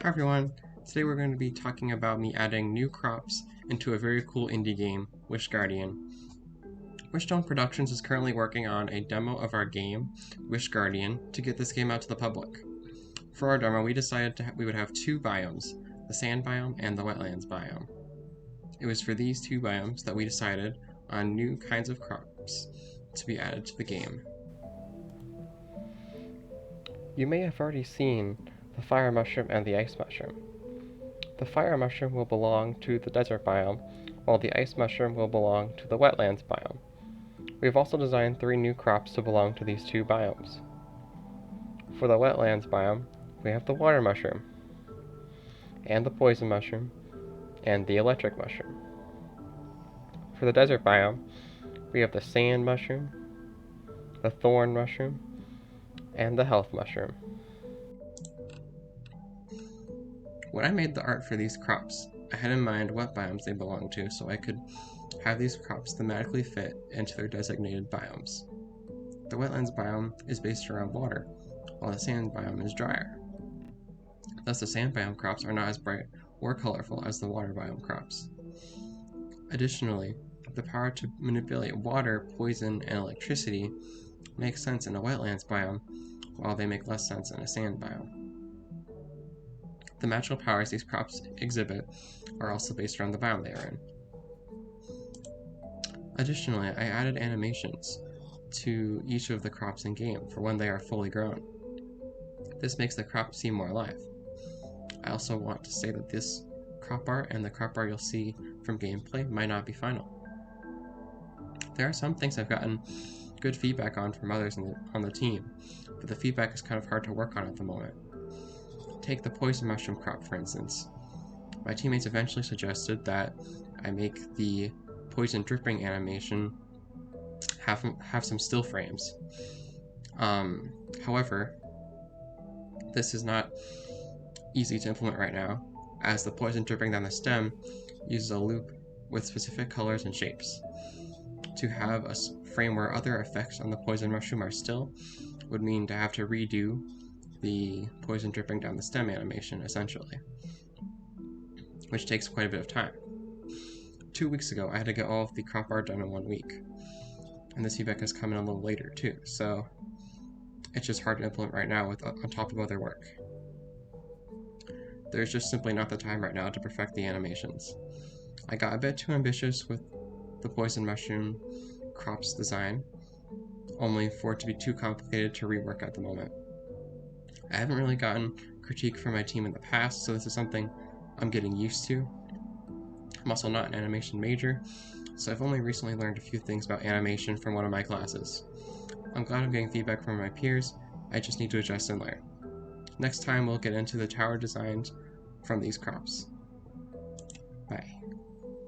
Hi everyone, today we're going to be talking about me adding new crops into a very cool indie game, Wish Guardian. Wishstone Productions is currently working on a demo of our game, Wish Guardian, to get this game out to the public. For our demo, we decided we would have two biomes, the sand biome and the wetlands biome. It was for these two biomes that we decided on new kinds of crops to be added to the game. You may have already seen the fire mushroom and the ice mushroom. The fire mushroom will belong to the desert biome, while the ice mushroom will belong to the wetlands biome. We have also designed 3 new crops to belong to these two biomes. For the wetlands biome, we have the water mushroom, and the poison mushroom, and the electric mushroom. For the desert biome, we have the sand mushroom, the thorn mushroom, and the health mushroom. When I made the art for these crops, I had in mind what biomes they belong to so I could have these crops thematically fit into their designated biomes. The wetlands biome is based around water, while the sand biome is drier. Thus the sand biome crops are not as bright or colorful as the water biome crops. Additionally, the power to manipulate water, poison, and electricity makes sense in a wetlands biome, while they make less sense in a sand biome. The magical powers these crops exhibit are also based around the biome they are in. Additionally, I added animations to each of the crops in game for when they are fully grown. This makes the crop seem more alive. I also want to say that this crop art and the crop art you'll see from gameplay might not be final. There are some things I've gotten good feedback on from others on the team, but the feedback is kind of hard to work on at the moment. Take the poison mushroom crop, for instance. My teammates eventually suggested that I make the poison dripping animation have some still frames. However, this is not easy to implement right now, as the poison dripping down the stem uses a loop with specific colors and shapes. To have a frame where other effects on the poison mushroom are still would mean to have to redo the poison dripping down the stem animation, essentially, which takes quite a bit of time. 2 weeks ago, I had to get all of the crop art done in 1 week, and this feedback has come in a little later too, so it's just hard to implement right now on top of other work. There's just simply not the time right now to perfect the animations. I got a bit too ambitious with the poison mushroom crops design, only for it to be too complicated to rework at the moment. I haven't really gotten critique from my team in the past, so this is something I'm getting used to. I'm also not an animation major, so I've only recently learned a few things about animation from one of my classes. I'm glad I'm getting feedback from my peers, I just need to adjust and learn. Next time we'll get into the tower designs from these crops.